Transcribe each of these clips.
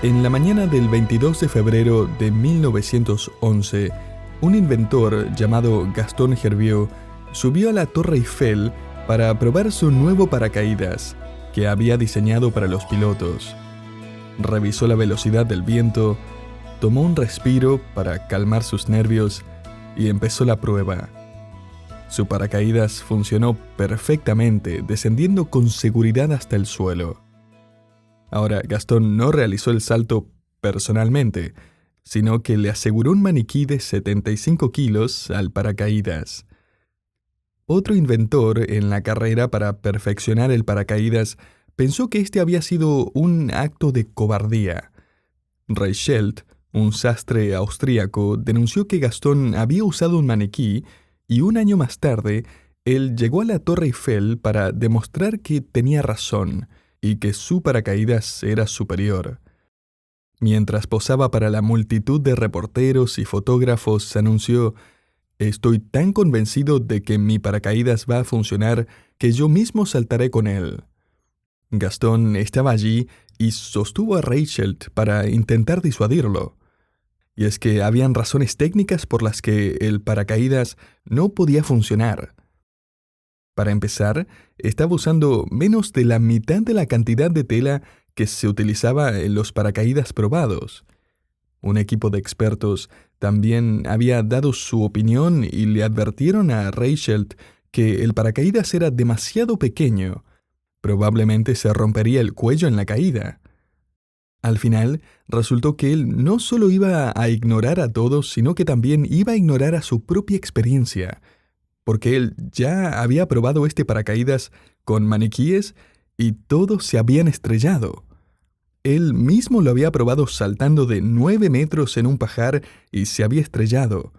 En la mañana del 22 de febrero de 1911, un inventor llamado Gaston Hervieux subió a la Torre Eiffel para probar su nuevo paracaídas, que había diseñado para los pilotos. Revisó la velocidad del viento, tomó un respiro para calmar sus nervios y empezó la prueba. Su paracaídas funcionó perfectamente, descendiendo con seguridad hasta el suelo. Ahora, Gaston no realizó el salto personalmente, sino que le aseguró un maniquí de 75 kilos al paracaídas. Otro inventor en la carrera para perfeccionar el paracaídas pensó que este había sido un acto de cobardía. Reichelt, un sastre austríaco, denunció que Gaston había usado un maniquí y un año más tarde, él llegó a la Torre Eiffel para demostrar que tenía razón y que su paracaídas era superior. Mientras posaba para la multitud de reporteros y fotógrafos, anunció: «Estoy tan convencido de que mi paracaídas va a funcionar que yo mismo saltaré con él». Gaston estaba allí y sostuvo a Reichelt para intentar disuadirlo. Y es que habían razones técnicas por las que el paracaídas no podía funcionar. Para empezar, estaba usando menos de la mitad de la cantidad de tela que se utilizaba en los paracaídas probados. Un equipo de expertos también había dado su opinión y le advirtieron a Reichelt que el paracaídas era demasiado pequeño. Probablemente se rompería el cuello en la caída. Al final, resultó que él no solo iba a ignorar a todos, sino que también iba a ignorar a su propia experiencia, porque él ya había probado este paracaídas con maniquíes y todos se habían estrellado. Él mismo lo había probado saltando de 9 metros en un pajar y se había estrellado.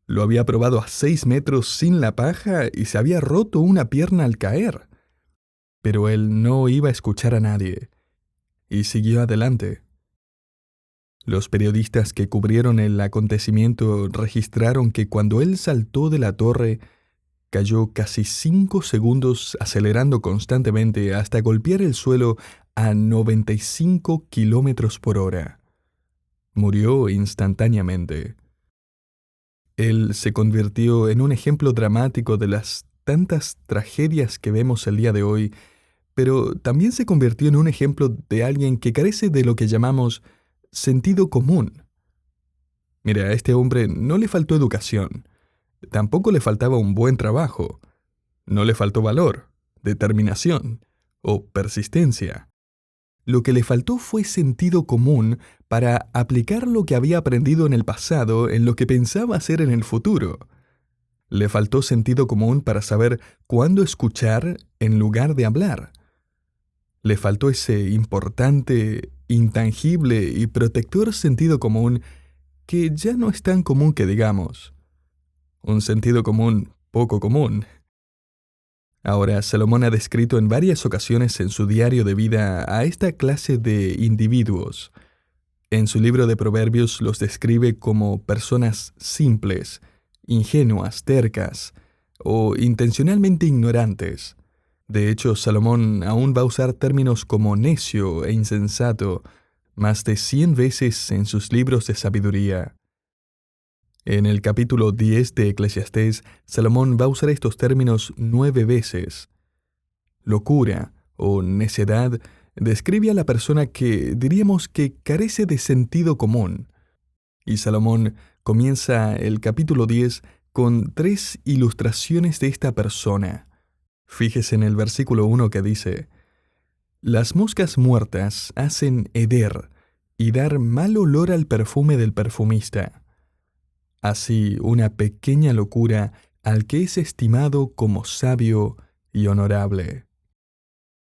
Lo había probado a 6 metros sin la paja y se había roto una pierna al caer. Pero él no iba a escuchar a nadie y siguió adelante. Los periodistas que cubrieron el acontecimiento registraron que cuando él saltó de la torre, cayó casi 5 segundos acelerando constantemente hasta golpear el suelo a 95 kilómetros por hora. Murió instantáneamente. Él se convirtió en un ejemplo dramático de las tantas tragedias que vemos el día de hoy, pero también se convirtió en un ejemplo de alguien que carece de lo que llamamos sentido común. Mira, a este hombre no le faltó educación. Tampoco le faltaba un buen trabajo. No le faltó valor, determinación o persistencia. Lo que le faltó fue sentido común para aplicar lo que había aprendido en el pasado en lo que pensaba hacer en el futuro. Le faltó sentido común para saber cuándo escuchar en lugar de hablar. Le faltó ese importante, intangible y protector sentido común que ya no es tan común que digamos. Un sentido común poco común. Ahora, Salomón ha descrito en varias ocasiones en su diario de vida a esta clase de individuos. En su libro de Proverbios los describe como personas simples, ingenuas, tercas o intencionalmente ignorantes. De hecho, Salomón aún va a usar términos como necio e insensato más de 100 veces en sus libros de sabiduría. En el capítulo 10 de Eclesiastés, Salomón va a usar estos términos 9 veces. Locura o necedad describe a la persona que diríamos que carece de sentido común. Y Salomón comienza el capítulo 10 con 3 ilustraciones de esta persona. Fíjese en el versículo 1 que dice: «Las moscas muertas hacen heder y dar mal olor al perfume del perfumista. Así una pequeña locura al que es estimado como sabio y honorable».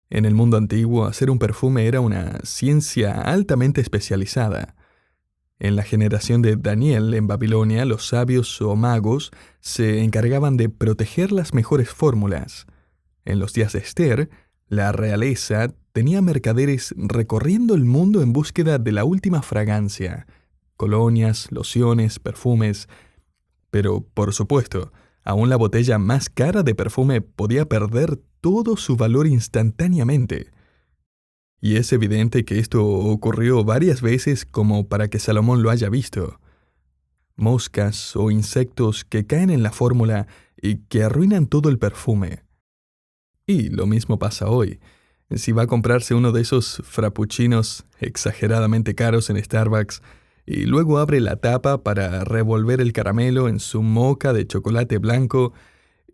En el mundo antiguo, hacer un perfume era una ciencia altamente especializada. En la generación de Daniel en Babilonia, los sabios o magos se encargaban de proteger las mejores fórmulas. En los días de Esther, la realeza tenía mercaderes recorriendo el mundo en búsqueda de la última fragancia, colonias, lociones, perfumes. Pero, por supuesto, aún la botella más cara de perfume podía perder todo su valor instantáneamente. Y es evidente que esto ocurrió varias veces como para que Salomón lo haya visto. Moscas o insectos que caen en la fórmula y que arruinan todo el perfume. Y lo mismo pasa hoy. Si va a comprarse uno de esos frappuccinos exageradamente caros en Starbucks y luego abre la tapa para revolver el caramelo en su moka de chocolate blanco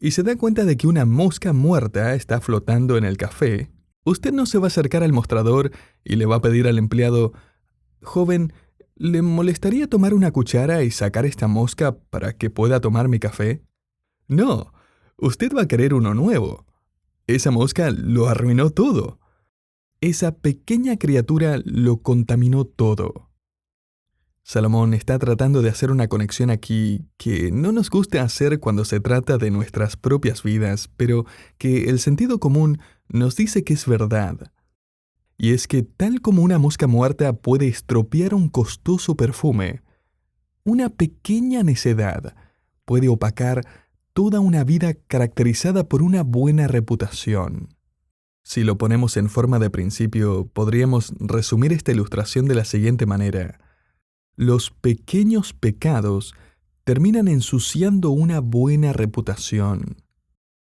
y se da cuenta de que una mosca muerta está flotando en el café, usted no se va a acercar al mostrador y le va a pedir al empleado: «Joven, ¿le molestaría tomar una cuchara y sacar esta mosca para que pueda tomar mi café?». No, usted va a querer uno nuevo. Esa mosca lo arruinó todo. Esa pequeña criatura lo contaminó todo. Salomón está tratando de hacer una conexión aquí que no nos gusta hacer cuando se trata de nuestras propias vidas, pero que el sentido común nos dice que es verdad. Y es que tal como una mosca muerta puede estropear un costoso perfume, una pequeña necedad puede opacar toda una vida caracterizada por una buena reputación. Si lo ponemos en forma de principio, podríamos resumir esta ilustración de la siguiente manera. Los pequeños pecados terminan ensuciando una buena reputación.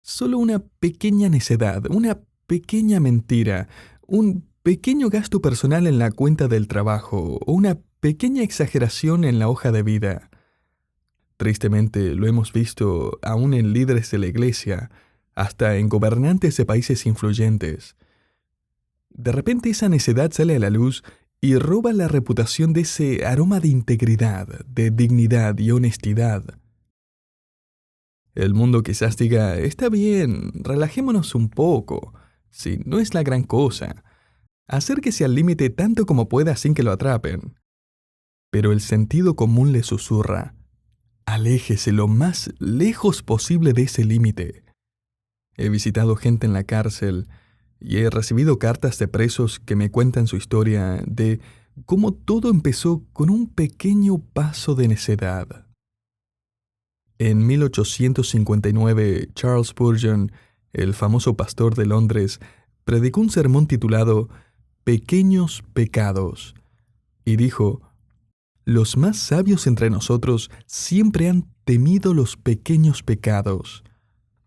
Solo una pequeña necedad, una pequeña mentira, un pequeño gasto personal en la cuenta del trabajo o una pequeña exageración en la hoja de vida. Tristemente, lo hemos visto aún en líderes de la iglesia, hasta en gobernantes de países influyentes. De repente esa necedad sale a la luz y roba la reputación de ese aroma de integridad, de dignidad y honestidad. El mundo quizás diga: «Está bien, relajémonos un poco. Si no es la gran cosa. Acérquese al límite tanto como pueda sin que lo atrapen». Pero el sentido común le susurra: «Aléjese lo más lejos posible de ese límite». He visitado gente en la cárcel y he recibido cartas de presos que me cuentan su historia de cómo todo empezó con un pequeño paso de necedad. En 1859, Charles Spurgeon, el famoso pastor de Londres, predicó un sermón titulado «Pequeños pecados» y dijo: «Los más sabios entre nosotros siempre han temido los pequeños pecados.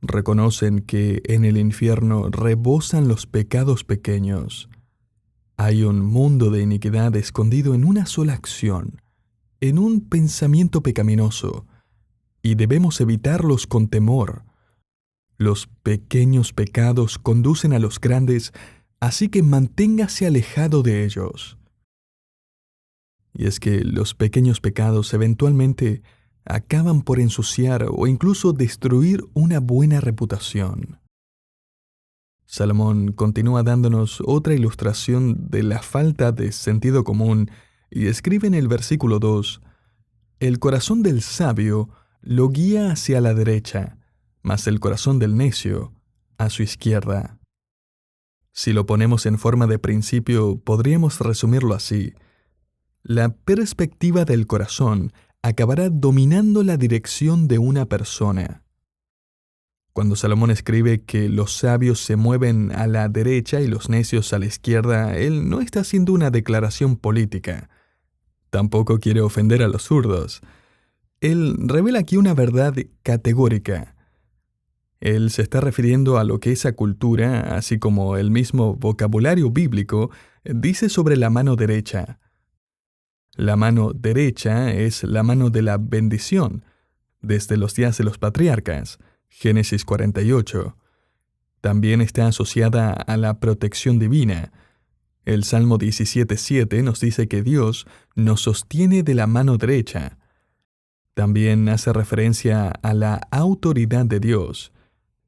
Reconocen que en el infierno rebosan los pecados pequeños. Hay un mundo de iniquidad escondido en una sola acción, en un pensamiento pecaminoso, y debemos evitarlos con temor. Los pequeños pecados conducen a los grandes, así que manténgase alejado de ellos». Y es que los pequeños pecados eventualmente acaban por ensuciar o incluso destruir una buena reputación. Salomón continúa dándonos otra ilustración de la falta de sentido común y escribe en el versículo 2: «El corazón del sabio lo guía hacia la derecha, mas el corazón del necio a su izquierda». Si lo ponemos en forma de principio, podríamos resumirlo así: la perspectiva del corazón acabará dominando la dirección de una persona. Cuando Salomón escribe que los sabios se mueven a la derecha y los necios a la izquierda, él no está haciendo una declaración política. Tampoco quiere ofender a los zurdos. Él revela aquí una verdad categórica. Él se está refiriendo a lo que esa cultura, así como el mismo vocabulario bíblico, dice sobre la mano derecha. La mano derecha es la mano de la bendición, desde los días de los patriarcas, Génesis 48. También está asociada a la protección divina. El Salmo 17:7 nos dice que Dios nos sostiene de la mano derecha. También hace referencia a la autoridad de Dios,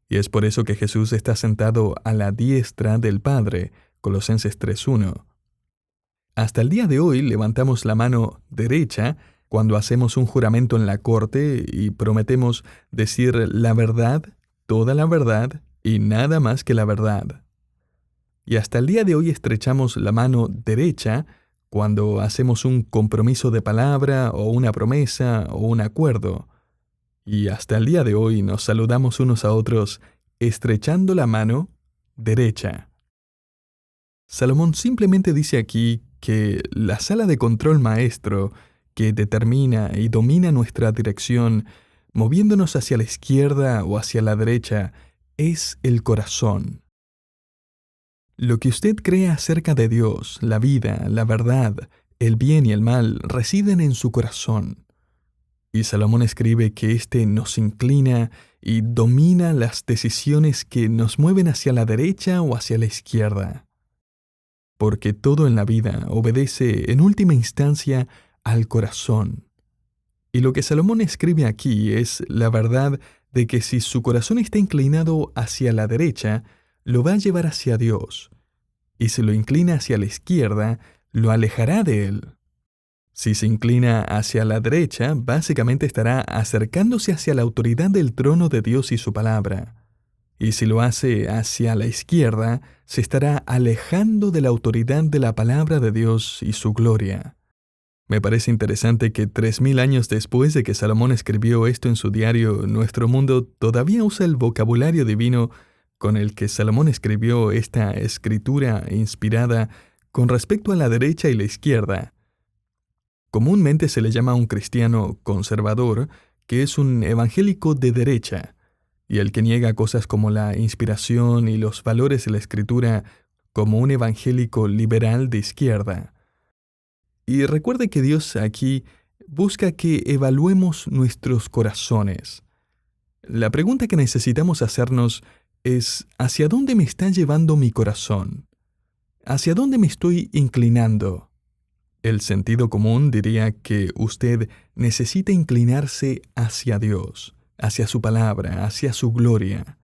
y es por eso que Jesús está sentado a la diestra del Padre, Colosenses 3:1. Hasta el día de hoy levantamos la mano derecha cuando hacemos un juramento en la corte y prometemos decir la verdad, toda la verdad y nada más que la verdad. Y hasta el día de hoy estrechamos la mano derecha cuando hacemos un compromiso de palabra o una promesa o un acuerdo. Y hasta el día de hoy nos saludamos unos a otros estrechando la mano derecha. Salomón simplemente dice aquí que la sala de control maestro que determina y domina nuestra dirección, moviéndonos hacia la izquierda o hacia la derecha, es el corazón. Lo que usted cree acerca de Dios, la vida, la verdad, el bien y el mal, residen en su corazón. Y Salomón escribe que éste nos inclina y domina las decisiones que nos mueven hacia la derecha o hacia la izquierda. Porque todo en la vida obedece en última instancia al corazón. Y lo que Salomón escribe aquí es la verdad de que si su corazón está inclinado hacia la derecha, lo va a llevar hacia Dios, y si lo inclina hacia la izquierda, lo alejará de Él. Si se inclina hacia la derecha, básicamente estará acercándose hacia la autoridad del trono de Dios y su palabra. Y si lo hace hacia la izquierda, se estará alejando de la autoridad de la palabra de Dios y su gloria. Me parece interesante que 3000 años después de que Salomón escribió esto en su diario, nuestro mundo todavía usa el vocabulario divino con el que Salomón escribió esta escritura inspirada con respecto a la derecha y la izquierda. Comúnmente se le llama a un cristiano conservador, que es un evangélico de derecha, y el que niega cosas como la inspiración y los valores de la escritura como un evangélico liberal de izquierda. Y recuerde que Dios aquí busca que evaluemos nuestros corazones. La pregunta que necesitamos hacernos es, ¿hacia dónde me está llevando mi corazón? ¿Hacia dónde me estoy inclinando? El sentido común diría que usted necesita inclinarse hacia Dios, hacia su palabra, hacia su gloria.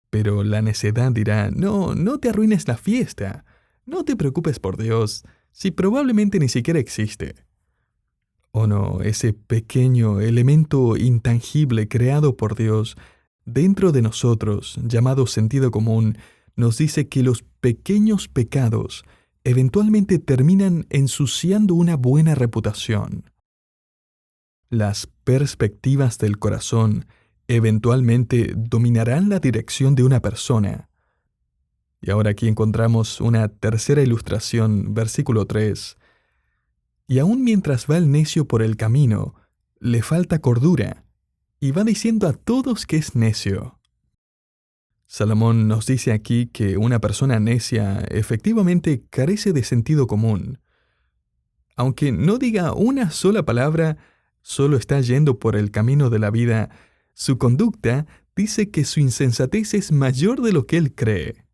Pero la necedad dirá, no te arruines la fiesta, no te preocupes por Dios, si probablemente ni siquiera existe. O no, ese pequeño elemento intangible creado por Dios dentro de nosotros, llamado sentido común, nos dice que los pequeños pecados eventualmente terminan ensuciando una buena reputación. Las perspectivas del corazón eventualmente dominarán la dirección de una persona. Y ahora aquí encontramos una tercera ilustración, versículo 3. Y aun mientras va el necio por el camino, le falta cordura, y va diciendo a todos que es necio. Salomón nos dice aquí que una persona necia efectivamente carece de sentido común. Aunque no diga una sola palabra, solo está yendo por el camino de la vida, su conducta dice que su insensatez es mayor de lo que él cree.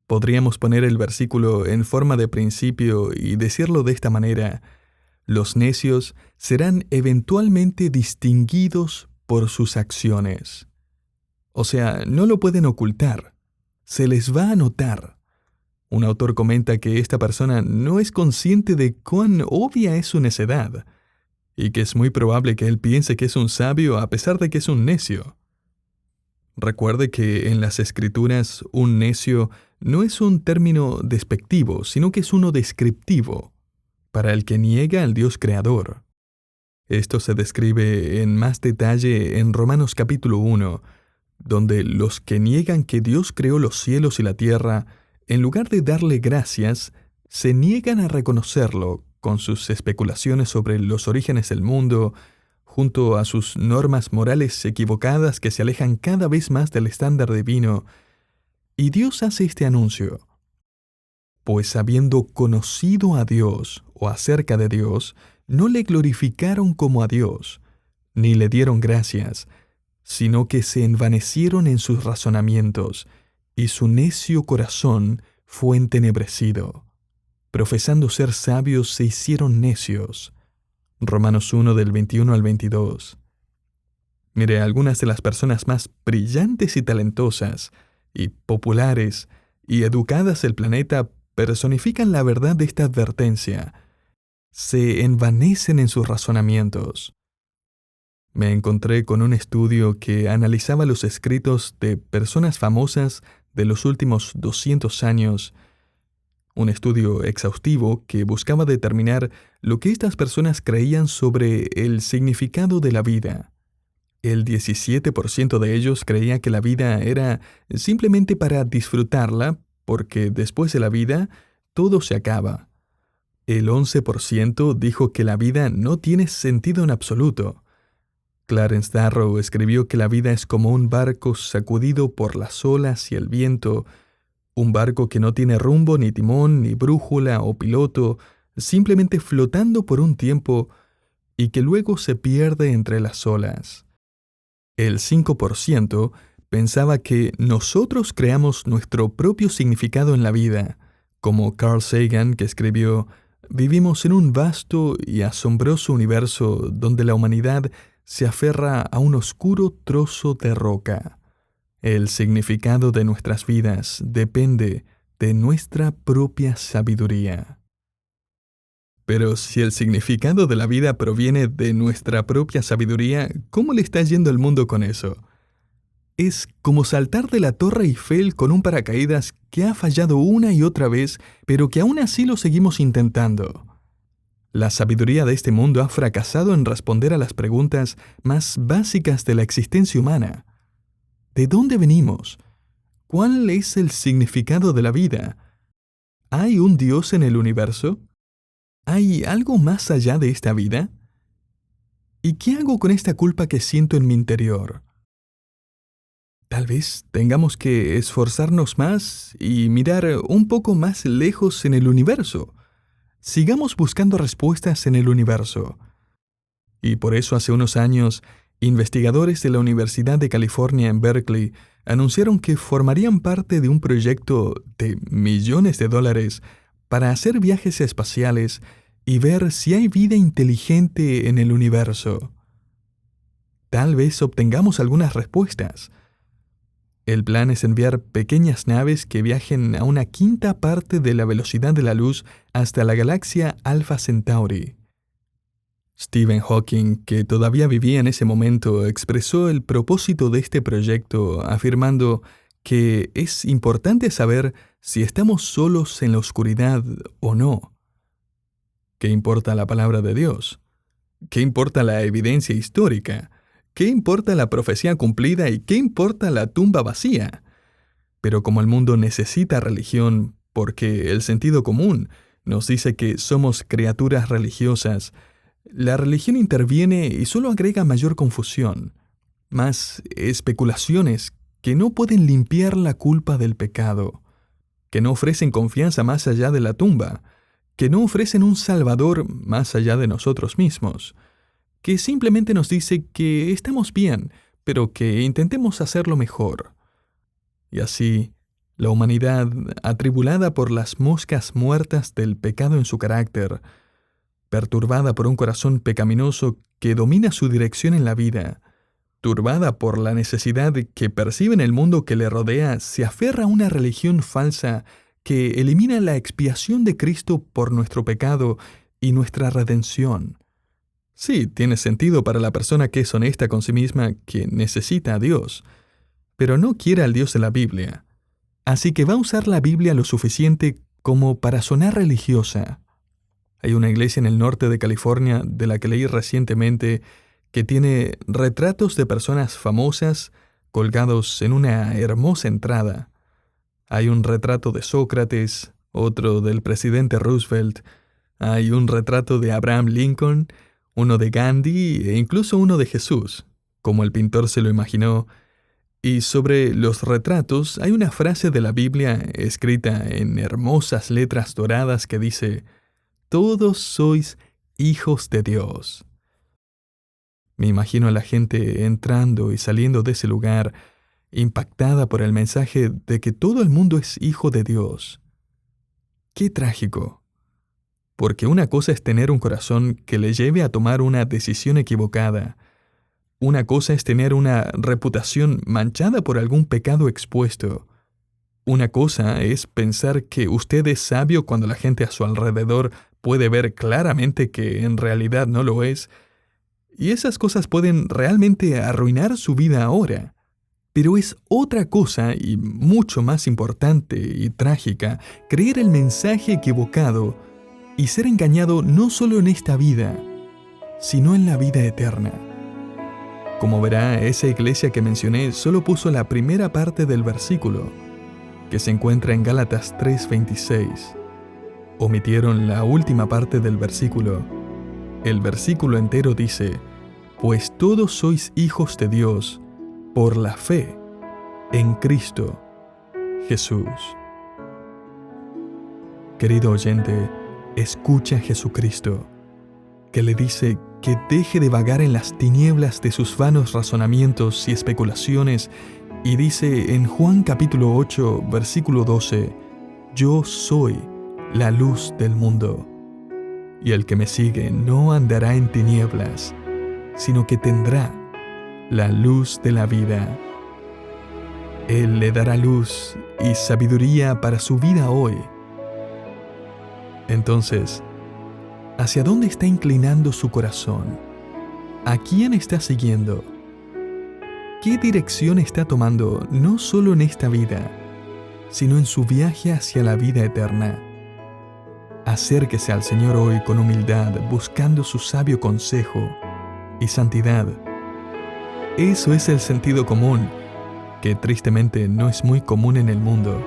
Podríamos poner el versículo en forma de principio y decirlo de esta manera: los necios serán eventualmente distinguidos por sus acciones. O sea, no lo pueden ocultar, se les va a notar. Un autor comenta que esta persona no es consciente de cuán obvia es su necedad, y que es muy probable que él piense que es un sabio a pesar de que es un necio. Recuerde que en las Escrituras un necio no es un término despectivo, sino que es uno descriptivo, para el que niega al Dios creador. Esto se describe en más detalle en Romanos capítulo 1, donde los que niegan que Dios creó los cielos y la tierra, en lugar de darle gracias, se niegan a reconocerlo con sus especulaciones sobre los orígenes del mundo, junto a sus normas morales equivocadas que se alejan cada vez más del estándar divino. Y Dios hace este anuncio: pues habiendo conocido a Dios o acerca de Dios, no le glorificaron como a Dios, ni le dieron gracias, sino que se envanecieron en sus razonamientos, y su necio corazón fue entenebrecido. Profesando ser sabios, se hicieron necios. Romanos 1 del 21 al 22. Mire, algunas de las personas más brillantes y talentosas, y populares, y educadas del planeta personifican la verdad de esta advertencia. Se envanecen en sus razonamientos. Me encontré con un estudio que analizaba los escritos de personas famosas de los últimos 200 años, un estudio exhaustivo que buscaba determinar lo que estas personas creían sobre el significado de la vida. El 17% de ellos creía que la vida era simplemente para disfrutarla, porque después de la vida todo se acaba. El 11% dijo que la vida no tiene sentido en absoluto. Clarence Darrow escribió que la vida es como un barco sacudido por las olas y el viento, un barco que no tiene rumbo, ni timón, ni brújula o piloto, simplemente flotando por un tiempo y que luego se pierde entre las olas. El 5% pensaba que nosotros creamos nuestro propio significado en la vida, como Carl Sagan, que escribió: «Vivimos en un vasto y asombroso universo donde la humanidad se aferra a un oscuro trozo de roca. El significado de nuestras vidas depende de nuestra propia sabiduría». Pero si el significado de la vida proviene de nuestra propia sabiduría, ¿cómo le está yendo al mundo con eso? Es como saltar de la Torre Eiffel con un paracaídas que ha fallado una y otra vez, pero que aún así lo seguimos intentando. La sabiduría de este mundo ha fracasado en responder a las preguntas más básicas de la existencia humana. ¿De dónde venimos? ¿Cuál es el significado de la vida? ¿Hay un Dios en el universo? ¿Hay algo más allá de esta vida? ¿Y qué hago con esta culpa que siento en mi interior? Tal vez tengamos que esforzarnos más y mirar un poco más lejos en el universo. Sigamos buscando respuestas en el universo. Y por eso hace unos años, investigadores de la Universidad de California en Berkeley anunciaron que formarían parte de un proyecto de millones de dólares para hacer viajes espaciales y ver si hay vida inteligente en el universo. Tal vez obtengamos algunas respuestas. El plan es enviar pequeñas naves que viajen a una quinta parte de la velocidad de la luz hasta la galaxia Alpha Centauri. Stephen Hawking, que todavía vivía en ese momento, expresó el propósito de este proyecto afirmando que es importante saber si estamos solos en la oscuridad o no. ¿Qué importa la palabra de Dios? ¿Qué importa la evidencia histórica? ¿Qué importa la profecía cumplida y qué importa la tumba vacía? Pero como el mundo necesita religión, porque el sentido común nos dice que somos criaturas religiosas, la religión interviene y solo agrega mayor confusión, más especulaciones que no pueden limpiar la culpa del pecado, que no ofrecen confianza más allá de la tumba, que no ofrecen un Salvador más allá de nosotros mismos, que simplemente nos dice que estamos bien, pero que intentemos hacerlo mejor. Y así, la humanidad, atribulada por las moscas muertas del pecado en su carácter, perturbada por un corazón pecaminoso que domina su dirección en la vida, turbada por la necesidad que percibe en el mundo que le rodea, se aferra a una religión falsa que elimina la expiación de Cristo por nuestro pecado y nuestra redención. Sí, tiene sentido para la persona que es honesta con sí misma, que necesita a Dios, pero no quiere al Dios de la Biblia. Así que va a usar la Biblia lo suficiente como para sonar religiosa. Hay una iglesia en el norte de California, de la que leí recientemente, que tiene retratos de personas famosas colgados en una hermosa entrada. Hay un retrato de Sócrates, otro del presidente Roosevelt, hay un retrato de Abraham Lincoln, uno de Gandhi e incluso uno de Jesús, como el pintor se lo imaginó. Y sobre los retratos hay una frase de la Biblia escrita en hermosas letras doradas que dice: «Todos sois hijos de Dios». Me imagino a la gente entrando y saliendo de ese lugar, impactada por el mensaje de que todo el mundo es hijo de Dios. ¡Qué trágico! Porque una cosa es tener un corazón que le lleve a tomar una decisión equivocada. Una cosa es tener una reputación manchada por algún pecado expuesto. Una cosa es pensar que usted es sabio cuando la gente a su alrededor puede ver claramente que en realidad no lo es. Y esas cosas pueden realmente arruinar su vida ahora. Pero es otra cosa, y mucho más importante y trágica, creer el mensaje equivocado y ser engañado no solo en esta vida, sino en la vida eterna. Como verá, esa iglesia que mencioné solo puso la primera parte del versículo, que se encuentra en Gálatas 3:26. Omitieron la última parte del versículo. El versículo entero dice: pues todos sois hijos de Dios por la fe en Cristo Jesús. Querido oyente, escucha a Jesucristo, que le dice que deje de vagar en las tinieblas de sus vanos razonamientos y especulaciones, y dice en Juan capítulo 8, versículo 12, yo soy la luz del mundo, y el que me sigue no andará en tinieblas, sino que tendrá la luz de la vida. Él le dará luz y sabiduría para su vida hoy. Entonces, ¿hacia dónde está inclinando su corazón? ¿A quién está siguiendo? ¿Qué dirección está tomando no solo en esta vida, sino en su viaje hacia la vida eterna? Acérquese al Señor hoy con humildad, buscando su sabio consejo y santidad. Eso es el sentido común, que tristemente no es muy común en el mundo.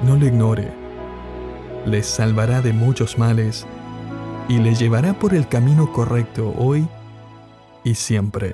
No lo ignore. Le salvará de muchos males y le llevará por el camino correcto hoy y siempre.